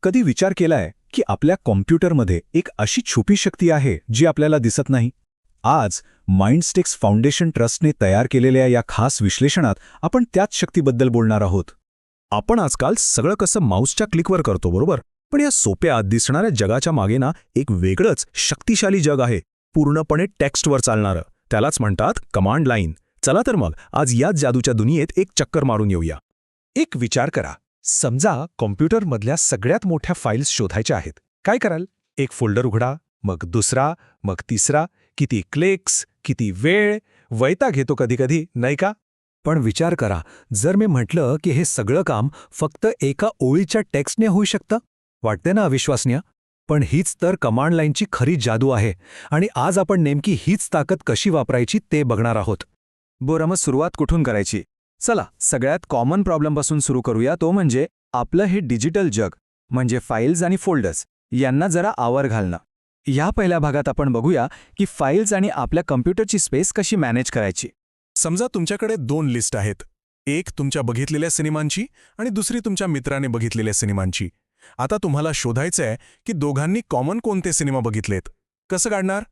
कधी विचार केलाय की आपल्या कॉम्प्युटरमध्ये एक अशी छुपी शक्ती आहे जी आपल्याला दिसत नाही? आज माइंडस्टेक्स फाउंडेशन ट्रस्टने तयार केलेल्या या खास विश्लेषणात आपण त्याच शक्तीबद्दल बोलणार आहोत. आपण आजकाल सगळं कसं माऊसच्या क्लिकवर करतो, बरोबर? पण या सोप्या दिसणाऱ्या जगाच्या मागे ना एक वेगळंच शक्तिशाली जग आहे, पूर्णपणे टेक्स्टवर चालणारं. त्यालाच म्हणतात कमांड लाईन. चला तर मग आज याच जादूच्या दुनियेत एक चक्कर मारून येऊया. एक विचार करा. समजा कॉम्प्युटरमधल्या सगळ्यात मोठ्या फाईल्स शोधायच्या आहेत. काय कराल? एक फोल्डर उघडा, मग दुसरा, मग तिसरा. किती क्लिक्स, किती वेळ, वैताग घेतो कधी-कधी, नाही का? पण विचार करा, जर मी म्हटलं की हे सगळं काम फक्त एका ओळीच्या टेक्स्टने होऊ शकतं? वाटते ना अविश्वसनीय? पण हीच तर कमांड लाईनची खरी जादू आहे आणि आज आपण नेमकी हीच ताकद कशी वापरायची ते बघणार आहोत. बरं, मग सुरुवात कुठून करायची? चला, सगळ्यात कॉमन प्रॉब्लेमपासून सुरू करूया, तो म्हणजे आपलं हे डिजिटल जग, म्हणजे फाईल्स आणि फोल्डर्स यांना जरा आवर घालणं. या पहिल्या भागात आपण बघूया की फाईल्स आणि आपल्या कम्प्युटरची स्पेस कशी मॅनेज करायची. समजा तुमच्याकडे 2 लिस्ट आहेत. एक तुमच्या बघितलेल्या सिनेमांची आणि दुसरी तुमच्या मित्राने बघितलेल्या सिनेमांची. आता तुम्हाला शोधायचंय की दोघांनी कॉमन कोणते सिनेमा बघितलेत. कसं काढणार?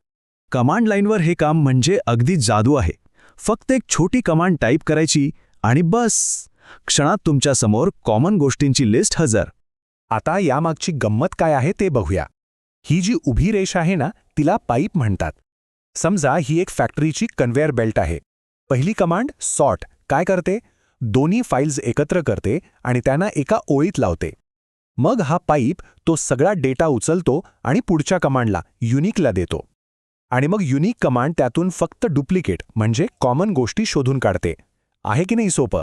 कमांड लाईनवर हे काम म्हणजे अगदी जादू आहे. फक्त एक छोटी कमांड टाईप करायची आणि बस, क्षणात तुमच्यासमोर कॉमन गोष्टींची लिस्ट हजर. आता यामागची गंमत काय आहे ते बघूया. ही जी उभी रेष आहे ना, तिला पाईप म्हणतात. समजा ही एक फॅक्टरीची कन्व्हेअर बेल्ट आहे. पहिली कमांड सॉर्ट काय करते? दोन्ही फाईल्स एकत्र करते आणि त्यांना एका ओळीत लावते. मग हा पाईप तो सगळा डेटा उचलतो आणि पुढच्या कमांडला युनिकला देतो. आणि मग युनिक कमांड त्यातून फक्त डुप्लिकेट म्हणजे कॉमन गोष्टी शोधून काढते. आहे की नाही सोपं?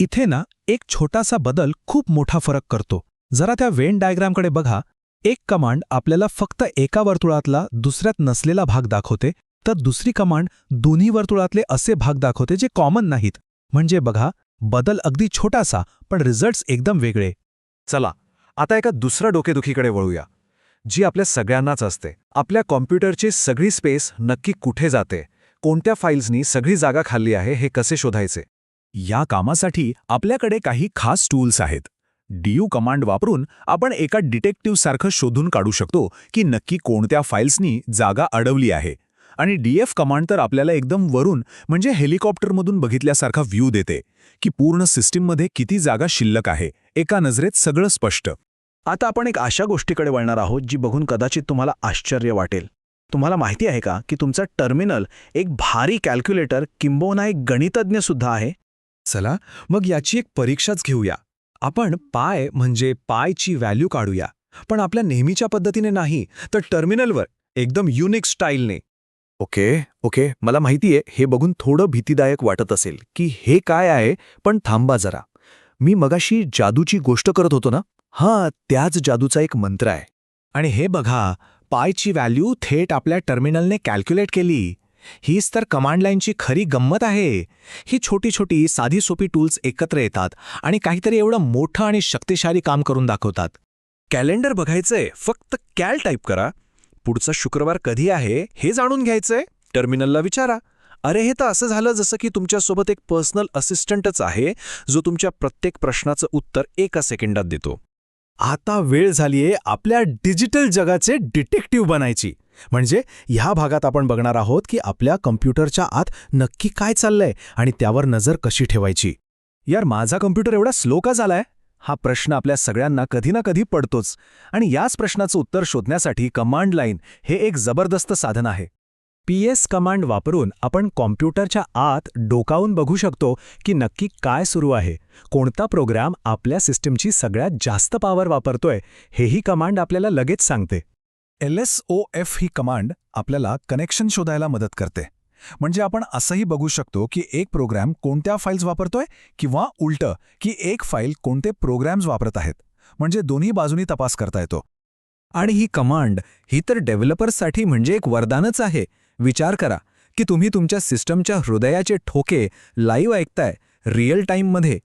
इथे ना एक छोटासा बदल खूप मोठा फरक करतो. जरा त्या वेन डायग्रामकडे बघा. एक कमांड आपल्याला फक्त एका वर्तुळातला दुसऱ्यात नसलेला भाग दाखवते, तर दुसरी कमांड दोन्ही वर्तुळातले असे भाग दाखवते जे कॉमन नाहीत. म्हणजे बघा, बदल अगदी छोटासा पण रिझल्ट्स एकदम वेगळे. चला, आता एका दुसऱ्या डोकेदुखीकडे वळूया, जी आपल्या सगळ्यांनाच असते. आपल्या कॉम्प्युटरची सगळी स्पेस नक्की कुठे जाते? कोणत्या फाईल्सनी सगळी जागा खाल्ली आहे हे कसे शोधायचे? या कामासाठी आपल्याकडे काही खास टूल्स आहेत. डीयू कमांड वापरून आपण एका डिटेक्टिव्हसारखं शोधून काढू शकतो की नक्की कोणत्या फाईल्सनी जागा अडवली आहे. आणि डीएफ कमांड तर आपल्याला एकदम वरून म्हणजे हेलिकॉप्टरमधून बघितल्यासारखा व्ह्यू देते की पूर्ण सिस्टीममध्ये किती जागा शिल्लक आहे. एका नजरेत सगळं स्पष्ट. आता आपण एक अशा गोष्टीकडे वळणार आहोत जी बघून कदाचित तुम्हाला आश्चर्य वाटेल. तुम्हाला माहिती आहे का की तुमचा टर्मिनल एक भारी कॅल्क्युलेटर किंबहुना एक गणितज्ञ सुद्धा आहे? चला मग याची एक परीक्षाच घेऊया. आपण पाय म्हणजे पायची व्हॅल्यू काढूया, पण आपल्या नेहमीच्या पद्धतीने नाही, तर टर्मिनलवर एकदम युनिक स्टाईलने. ओके, मला माहितीये हे बघून थोडं भीतीदायक वाटत असेल की हे काय आहे, पण थांबा जरा. मी मगाशी जादूची गोष्ट करत होतो ना, त्याच जादूचा एक मंत्र आहे. आणि हे बघा, पायची व्हॅल्यू थेट आपल्या टर्मिनलने कॅल्क्युलेट केली. हीच तर कमांड लाईनची खरी गंमत आहे. ही छोटी छोटी साधी सोपी टूल्स एकत्र येतात आणि काहीतरी एवढं मोठं आणि शक्तिशाली काम करून दाखवतात. कॅलेंडर बघायचंय, फक्त कॅल टाईप करा. पुढचा शुक्रवार कधी आहे हे जाणून घ्यायचंय, टर्मिनलला विचारा. अरे, हे तर असं झालं जसं की तुमच्यासोबत एक पर्सनल असिस्टंटच आहे जो तुमच्या प्रत्येक प्रश्नाचं उत्तर एका सेकंडात देतो. आता वेळ झालीये आपल्या डिजिटल जगाचे डिटेक्टिव्ह बनायची. म्हणजे ह्या भागात आपण बघणार आहोत की आपल्या कम्प्युटरच्या आत नक्की काय चाललंय आणि त्यावर नजर कशी ठेवायची. यार, माझा कम्प्युटर एवढा स्लो का झालाय? हा प्रश्न आपल्या सगळ्यांना कधी ना कधी पडतोच. आणि याच प्रश्नाचं उत्तर शोधण्यासाठी कमांड लाईन हे एक जबरदस्त साधन आहे. PS कमांड वापरून आपण कॉम्प्युटरच्या आत डोकावून बघू शकतो की नक्की काय सुरू आहे, कोणता प्रोग्राम आपल्या सिस्टीमची सगळ्यात जास्त पॉवर वापरतोय हेही कमांड आपल्याला लगेच सांगते. LSOF ही कमांड आपल्याला कनेक्शन शोधायला मदत करते. म्हणजे आपण असंही बघू शकतो की एक प्रोग्राम कोणत्या फाईल्स वापरतोय किंवा उलटं की एक फाईल कोणते प्रोग्राम्स वापरत आहेत. म्हणजे दोन्ही बाजूनी तपास करता येतो. आणि ही कमांड ही तर डेव्हलपर्ससाठी म्हणजे एक वरदानच आहे. विचार करा की तुम्ही तुमच्या सिस्टमच्या हृदयाचे ठोके लाईव्ह ऐकताय रिअल टाईममध्ये.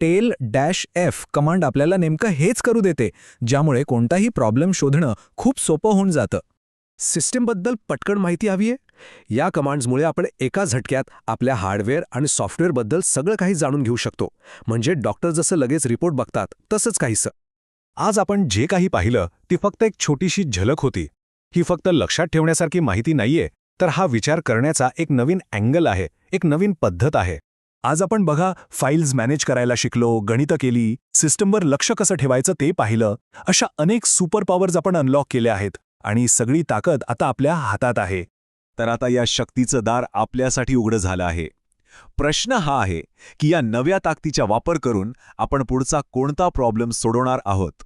टेल-F कमांड आपल्याला नेमकं हेच करू देते, ज्यामुळे कोणताही प्रॉब्लेम शोधणं खूप सोपं होऊन जातं. सिस्टीमबद्दल पटकन माहिती हवी आहे? या कमांड्समुळे आपण एका झटक्यात आपल्या हार्डवेअर आणि सॉफ्टवेअरबद्दल सगळं काही जाणून घेऊ शकतो. म्हणजे डॉक्टर जसं लगेच रिपोर्ट बघतात तसंच काहीसं. आज आपण जे काही पाहिलं ती फक्त एक छोटीशी झलक होती. ही फक्त लक्षात ठेवण्यासारखी माहिती नाहीये, तर हा विचार करण्याचा एक नवीन अँगल आहे, एक नवीन पद्धत आहे. आज आपण बघा फाईल्स मॅनेज करायला शिकलो, गणितं केली, सिस्टमवर लक्ष कसं ठेवायचं ते पाहिलं. अशा अनेक सुपर पॉवर्स आपण अनलॉक केल्या आहेत आणि सगळी ताकद आता आपल्या हातात आहे. तर आता या शक्तीचं दार आपल्यासाठी उघडं झालं आहे. प्रश्न हा आहे की या नव्या ताकदीचा वापर करून आपण पुढचा कोणता प्रॉब्लेम सोडवणार आहोत.